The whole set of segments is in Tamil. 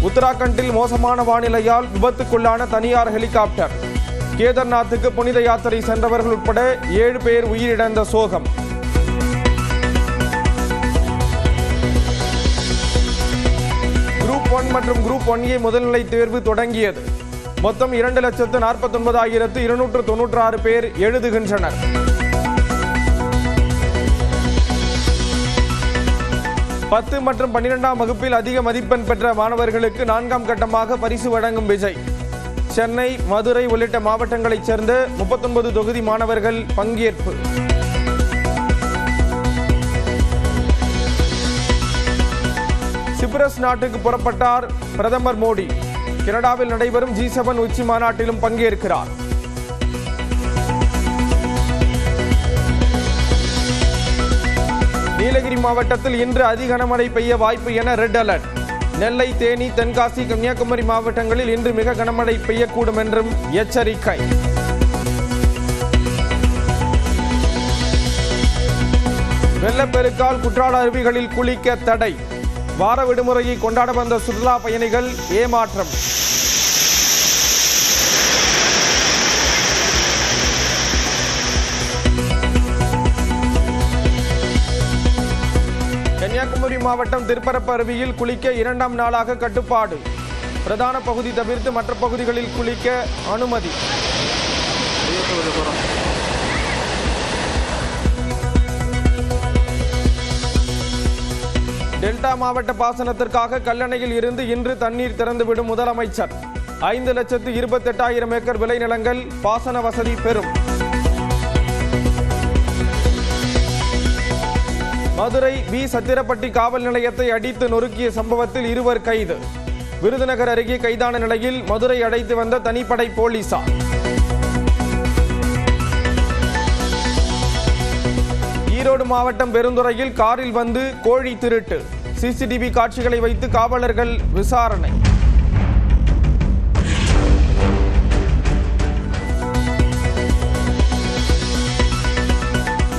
உத்தராகண்டில் மோசமான வானிலையால் விபத்துக்குள்ளான தனியார் ஹெலிகாப்டர். கேதார்நாத்துக்கு புனித யாத்திரை சென்றவர்கள் உட்பட 7 பேர் உயிரிழந்த சோகம். குரூப் 1 மற்றும் குரூப் 1A முதல்நிலை தேர்வு தொடங்கியது. மொத்தம் 2,49,296 பேர் எழுதுகின்றனர். பத்து மற்றும் 12ஆம் வகுப்பில் அதிக மதிப்பெண் பெற்ற மாணவர்களுக்கு 4ஆம் கட்டமாக பரிசு வழங்கும் விஜய். சென்னை, மதுரை உள்ளிட்ட மாவட்டங்களைச் சேர்ந்த 39 தொகுதி மாணவர்கள் பங்கேற்பு. சிப்ரஸ் நாட்டுக்கு புறப்பட்டார் பிரதமர் மோடி. கனடாவில் நடைபெறும் G7 உச்சி மாநாட்டிலும் பங்கேற்கிறார். நீலகிரி மாவட்டத்தில் இன்று அதி கனமழை பெய்ய வாய்ப்பு என ரெட் அலர்ட். நெல்லை, தேனி, தென்காசி, கன்னியாகுமரி மாவட்டங்களில் இன்று மிக கனமழை பெய்யக்கூடும் என்றும் எச்சரிக்கை. வெள்ளப்பெருக்கால் குற்றால அருவிகளில் குளிக்க தடை. வார விடுமுறையை கொண்டாட வந்த சுற்றுலா பயணிகள் ஏமாற்றம். கன்னியாகுமரி மாவட்டம் திருப்பரப்பு அருவியில் குளிக்க 2ஆம் நாளாக கட்டுப்பாடு. பிரதான பகுதி தவிர்த்து மற்ற பகுதிகளில் குளிக்க அனுமதி. டெல்டா மாவட்ட பாசனத்திற்காக கல்லணையில் இருந்து இன்று தண்ணீர் திறந்துவிடும் முதலமைச்சர். 5,28,000 ஏக்கர் விளைநிலங்கள் பாசன வசதி பெறும். மதுரை வி. சத்திரப்பட்டி காவல் நிலையத்தை அடித்து நொறுக்கிய சம்பவத்தில் 2 கைது. விருதுநகர் அருகே கைதான நிலையில் மதுரை அடைத்து வந்த தனிப்படை போலீசார். ஈரோடு மாவட்டம் பெருந்துறையில் காரில் வந்து கோழி திருட்டு. CCTV காட்சிகளை வைத்து காவலர்கள் விசாரணை.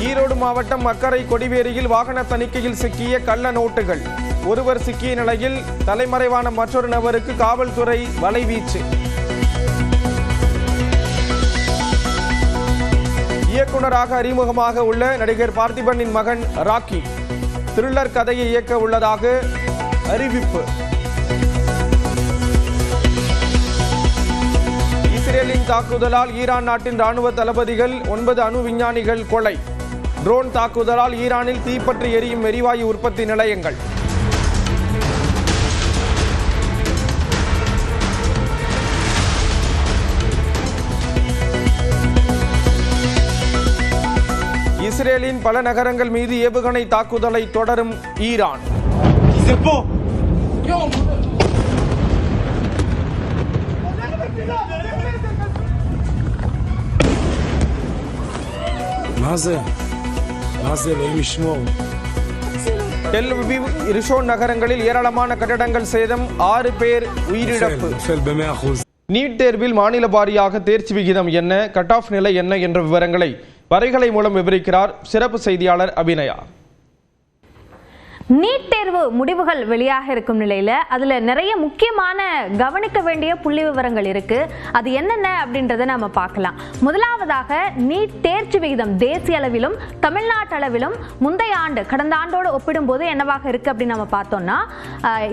ஈரோடு மாவட்டம் அக்கரை கொடிவேரியில் வாகன தணிக்கையில் சிக்கிய கள்ள நோட்டுகள். ஒருவர் சிக்கிய நிலையில் தலைமறைவான மற்றொரு நபருக்கு காவல்துறை வலைவீச்சு. இயக்குநராக அறிமுகமாக உள்ள நடிகர் பார்த்திபனின் மகன் ராக்கி த்ரில்லர் கதையை இயக்க உள்ளதாக அறிவிப்பு. இஸ்ரேலின் தாக்குதலால் ஈரான் நாட்டின் ராணுவ தளபதிகள் 9 அணு விஞ்ஞானிகள் கொலை. ட்ரோன் தாக்குதலால் ஈரானில் தீப்பற்றி எரியும் எரிவாயு உற்பத்தி நிலையங்கள். இஸ்ரேலின் பல நகரங்கள் மீது ஏவுகணை தாக்குதலை தொடரும் ஈரான். டெல் அவிவ், ரிஷோன் நகரங்களில் ஏராளமான கட்டடங்கள் சேதம், 6 பேர் உயிரிழப்பு. நீட் தேர்வில் மாநில வாரியாக தேர்ச்சி விகிதம் என்ன, கட் ஆஃப் நிலை என்ன என்ற விவரங்களை வரைகலை மூலம் விவரிக்கிறார் சிறப்பு செய்தியாளர் அபிநயா. நீட் தேர்வு முடிவுகள் வெளியாக இருக்கும் நிலையில் அதில் நிறைய முக்கியமான கவனிக்க வேண்டிய புள்ளி விவரங்கள் இருக்கு. அது என்னென்ன அப்படின்றத நம்ம பார்க்கலாம். முதலாவதாக நீட் தேர்ச்சி விகிதம் தேசிய அளவிலும் தமிழ்நாட்டு அளவிலும் முந்தைய ஆண்டு கடந்த ஆண்டோடு ஒப்பிடும்போது என்னவாக இருக்கு அப்படின்னு நம்ம பார்த்தோம்னா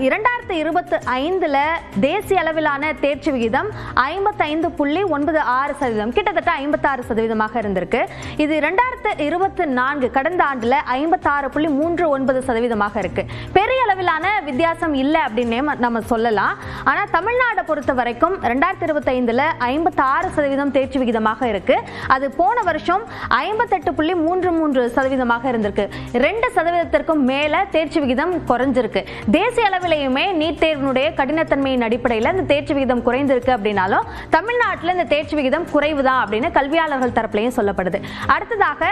2025 தேசிய அளவிலான தேர்ச்சி விகிதம் 55.96%, கிட்டத்தட்ட 56% இருந்திருக்கு. இது 2024 கடந்த ஆண்டுல 56.39% இருக்கு. பெரிய அளவிலான வித்தியாசம் இல்லை அப்படின்னு நம்ம சொல்லலாம். ஆனா தமிழ்நாடு பொறுத்த வரைக்கும் 2025 56% தேர்ச்சி விகிதமாக இருக்கு. அது போன வருஷம் 58.33% இருந்திருக்கு. 2% மேல தேர்ச்சி விகிதம் குறைஞ்சிருக்கு. தேசிய அளவிலேயுமே நீட் தேர்வினுடைய கடினத்தன்மையின் அடிப்படையில் இந்த தேர்ச்சி விகிதம் குறைந்திருக்கு அப்படின்னாலும் தமிழ்நாட்டில் இந்த தேர்ச்சி விகிதம் குறைவுதான் அப்படின்னு கல்வியாளர்கள் தரப்புலையும் சொல்லப்படுது. அடுத்ததாக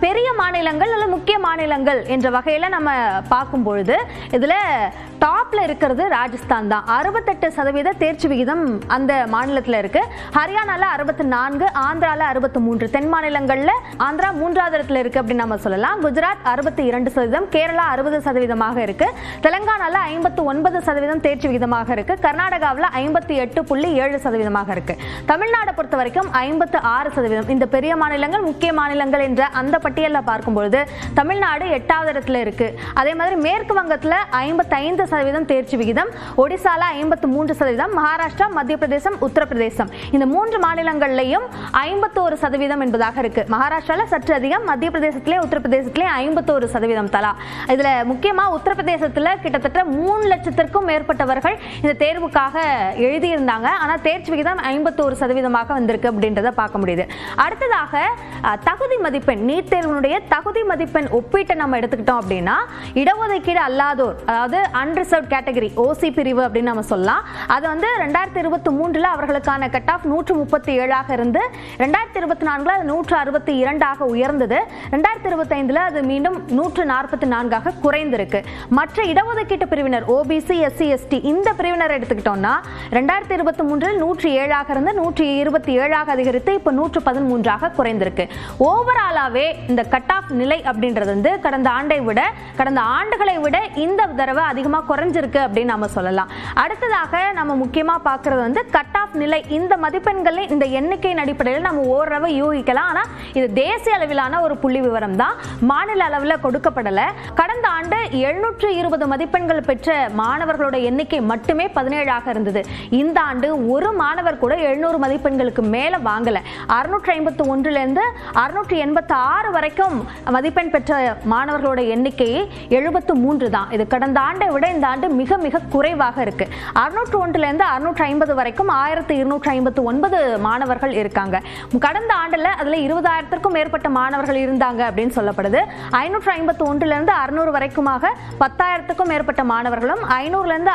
பெரிய மாநிலங்கள் அல்லது முக்கிய மாநிலங்கள் என்ற வகையில் நம்ம பார்க்கும் பொழுது இதுல டாப்ல இருக்கிறது ராஜஸ்தான் தான். 68% தேர்ச்சி விகிதம் அந்த மாநிலத்தில் இருக்கு. ஹரியானால 64, ஆந்திரால 63, தென் மாநிலங்கள்ல ஆந்திரா 3வது இடத்துல இருக்கு அப்படின்னு நம்ம சொல்லலாம். குஜராத் 62%, கேரளா 60% இருக்கு. தெலங்கானால 59% தேர்ச்சி விகிதமாக இருக்கு. கர்நாடகாவில் 58.7% இருக்கு. தமிழ்நாடு பொறுத்த வரைக்கும் 56%. இந்த பெரிய மாநிலங்கள், முக்கிய மாநிலங்கள் என்ற அந்த பட்டியலில் பார்க்கும்பொழுது தமிழ்நாடு 8வது இடத்துல இருக்கு. அதே மாதிரி மேற்கு வங்கத்தில் 55% தேர்ச்சி விகிதம், ஒடிசால 53%, மகாராஷ்டிரா, மத்திய பிரதேசம், உத்தரப்பிரதேசம் இந்த 3 மாநிலங்கள்லையும் 51% என்பதாக இருக்கு. மகாராஷ்டிரால சற்று அதிகம், மத்திய பிரதேசத்திலே உத்தரப்பிரதேசத்திலே 51% தலா. இதுல முக்கியமா உத்தரப்பிரதேசத்துல கிட்டத்தட்ட 3 லட்சத்திற்கும் மேற்பட்டவர்கள் இந்த தேர்வுக்காக எழுதியிருந்தாங்க. ஆனா தேர்ச்சி விகிதம் 51% வந்திருக்கு அப்படின்றத பார்க்க முடியுது. அடுத்ததாக தகுதி மதிப்பெண், நீட் தேர்வினுடைய தகுதி மதிப்பெண் ஒப்பீட்டை நம்ம எடுத்துக்கிட்டோம் அப்படின்னா இடஒதுக்கீடு அல்லாதோர், அதாவது அன்ரிசர்வ்ட் கேட்டகரி, ஓசி பிரிவு அப்படின்னு நம்ம சொல்லலாம். அது வந்து 2023 அவர்களுக்கான கட் ஆஃப் 137 இருந்து 2024 162 உயர்ந்தது. 2025 அது மீண்டும் 144 குறைந்திருக்கு. மற்ற இடஒதுக்கீட்டு பிரிவினர் ஓபிசி, எஸ்சி, எஸ்டி இந்த பிரிவினர் எடுத்துக்கிட்டோம்னா 2023 107 இருந்து 127 அதிகரித்து இப்ப 113 குறைந்திருக்கு. ஓவராலாவே இந்த கட் ஆஃப் நிலை அப்படின்றது வந்து கடந்த ஆண்டுகளை விட இந்த தடவை அதிகமா குறைஞ்சிருக்கு அப்படின்னு நம்ம சொல்லலாம். அடுத்ததாக நம்ம முக்கியமா பார்க்கிறது வந்து கட் ஆஃப் நிலை. இந்த மதிப்பெண்கள் இந்த எண்ணிக்கையின் அடிப்படையில் நம்ம ஓரளவு யூகிக்கலாம். ஆனா இது தேசிய அளவிலான ஒரு புள்ளி விவரம் தான், மாநில அளவில் கொடுக்கப்படல. கடந்த ஆண்டு 720 மதிப்பெண்கள் பெற்ற மாணவர்களோட எண்ணிக்கை மட்டுமே 17 இருந்தது. இந்த ஆண்டு ஒரு மாணவர் கூட 700 மதிப்பெண்களுக்கு மேல வாங்கல. 651 இருந்து 686 வரைக்கும் மதிப்பெண் பெற்ற மாணவர்களோட எண்ணிக்கை 73 தான். இது கடந்த ஆண்டை விட இந்த ஆண்டு மிக மிக குறைவாக இருக்கு. 601 இருந்து 650 வரைக்கும் 1259 மாணவர்கள் இருக்காங்க. கடந்த ஆண்டுல அதுல 20,000க்கும் மேற்பட்ட மாணவர்கள் இருந்தாங்க அப்படின்னு சொல்லப்படுது. 551 இருந்து 600 வரைக்குமாக 10,000க்கும் மேற்பட்ட மாணவர்களும் 500 இருந்து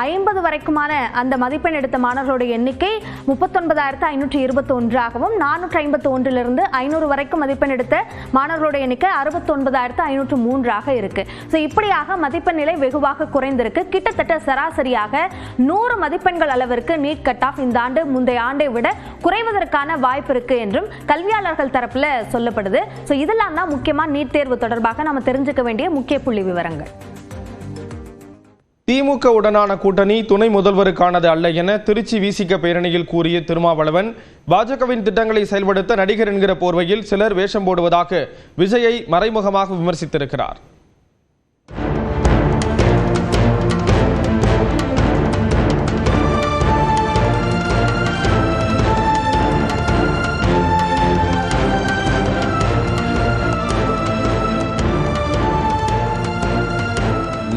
550 வரைக்குமான அந்த மதிப்பெண் எடுத்த மாணவர்களோட எண்ணிக்கை 39,521 ஆகவும் 451 இருந்து 500 வரைக்கும் மதிப்பெண் எடுத்த மாணவர்களோட எண்ணிக்கை 69,503 இருக்கு. இப்படியாக மதிப்பெண் நிலை வெகுவாக குறைந்திருக்கு. கிட்டத்தட்ட சராசரியாக 100 மதிப்பெண்கள் அளவிற்கு நீட் கட் ஆஃப் இந்த ஆண்டு முந்தைய ஆண்டை விட குறைவதற்கான வாய்ப்பு இருக்கு என்றும் கல்வியாளர்கள் தரப்புல சொல்லப்படுது. இதெல்லாம் தான் முக்கியமா நீட் தேர்வு தொடர்பாக நம்ம தெரிஞ்சுக்க வேண்டிய முக்கிய புள்ளி விவரங்கள். திமுக உடனான கூட்டணி துணை முதல்வருக்கானது அல்ல என திருச்சி விசிக பேரணியில் கூறிய திருமாவளவன், பாஜகவின் திட்டங்களை செயல்படுத்த நடிகர் என்கிற போர்வையில் சிலர் வேஷம் போடுவதாக விஜயை மறைமுகமாக விமர்சித்திருக்கிறார்.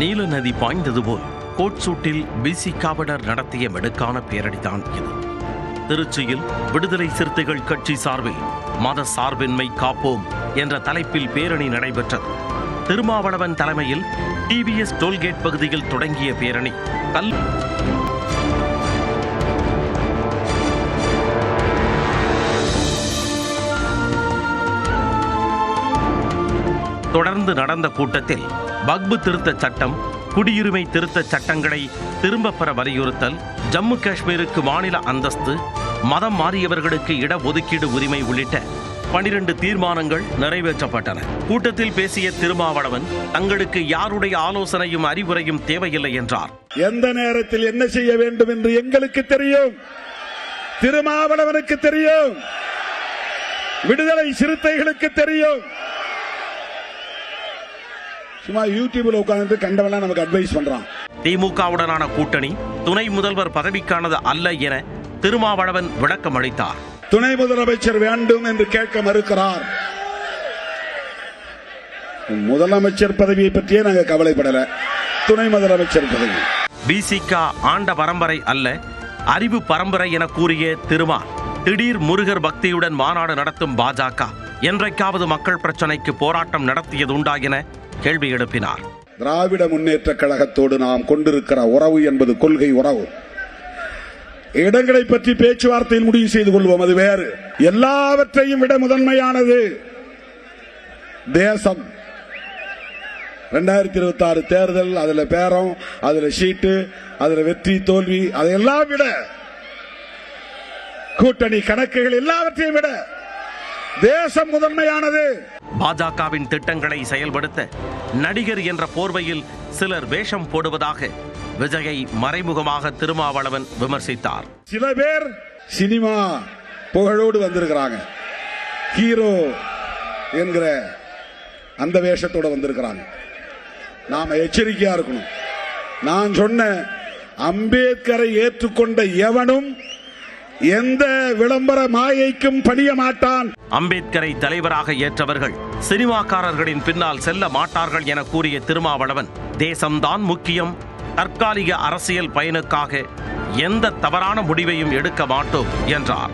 நீல நதி பாய்ந்தது போல் கோட் சூட்டில் விசிகாவினர் நடத்திய மெடுக்கான பேரணிதான் இது. திருச்சியில் விடுதலை சிறுத்தைகள் கட்சி சார்பில் மத சார்பின்மை காப்போம் என்ற தலைப்பில் பேரணி நடைபெற்றது. திருமாவளவன் தலைமையில் டிவிஎஸ் டோல்கேட் பகுதியில் தொடங்கிய பேரணி தொடர்ந்து நடந்த கூட்டத்தில் வக்பு திருத்த சட்டம், குடியுரிமை திருத்த சட்டங்களை திரும்ப பெற வலியுறுத்தல், ஜம்மு காஷ்மீருக்கு மாநில அந்தஸ்து, மதம் மாறியவர்களுக்கு இடஒதுக்கீடு உரிமை உள்ளிட்ட 12 தீர்மானங்கள் நிறைவேற்றப்பட்டன. கூட்டத்தில் பேசிய திருமாவளவன் தங்களுக்கு யாருடைய ஆலோசனையும் அறிவுரையும் தேவையில்லை என்றார். எந்த நேரத்தில் என்ன செய்ய வேண்டும் என்று எங்களுக்கு தெரியும், திருமாவளவனுக்கு தெரியும், விடுதலை சிறுத்தைகளுக்கு தெரியும். சும்மா யூடியூப்ல உட்கார்ந்து கண்டவெல்லாம் நமக்கு அட்வைஸ் பண்றான். திமுகவுடனான கூட்டணி துணை முதல்வர் பதவிக்கானது அல்ல என திருமாவளவன் விளக்கம் அளித்தார். துணை முதலமைச்சர் வேண்டும் என்று கேட்க மறுக்கிறார். முதலமைச்சர் பதவியை பற்றியே நாங்கள் கவலைப்படல, துணை முதலமைச்சர் பதவி. விசிக ஆண்ட பரம்பரை அல்ல, அறிவு பரம்பரை என கூறிய திருமா, திடீர் முருகர் பக்தியுடன் மாநாடு நடத்தும் பாஜக என்றைக்காவது மக்கள் பிரச்சனைக்கு போராட்டம் நடத்தியதுண்டா என கேள்வி எழுப்பினார். திராவிட முன்னேற்ற கழகத்தோடு நாம் கொண்டிருக்கிற உறவு என்பது கொள்கை உறவு. இடங்களை பற்றி பேச்சுவார்த்தையில் முடிவு செய்து கொள்வோம், அது வேறு. எல்லாவற்றையும் விட முதன்மையானது தேசம். 2026 தேர்தல், அதுல பேரம், அதுல சீட்டு, அதுல வெற்றி தோல்வி, அதையெல்லாம் விட கூட்டணி கணக்குகள் எல்லாவற்றையும் விட தேசம் முதன்மையானது. பாஜகவின் திட்டங்களை செயல்படுத்த நடிகர் என்ற போர்வையில் சிலர் வேஷம் போடுவதாக விஜயை மறைமுகமாக திருமாவளவன் விமர்சித்தார். சில பேர் சினிமா புகழோடு வந்திருக்கிறாங்க, ஹீரோ என்கிற அந்த வேஷத்தோட வந்திருக்கிறாங்க. நாம எச்சரிக்கையா இருக்கணும். நான் சொன்ன அம்பேத்கரை ஏற்றுக்கொண்ட எவனும் எந்த விளம்பர மாயைக்கும் பணிய மாட்டான். அம்பேத்கரை தலைவராக ஏற்றவர்கள் சினிமாக்காரர்களின் பின்னால் செல்ல மாட்டார்கள் என கூறிய திருமாவளவன், தேசம்தான் முக்கியம், தற்காலிக அரசியல் பயனுக்காக எந்த தவறான முடிவையும் எடுக்க மாட்டோம் என்றார்.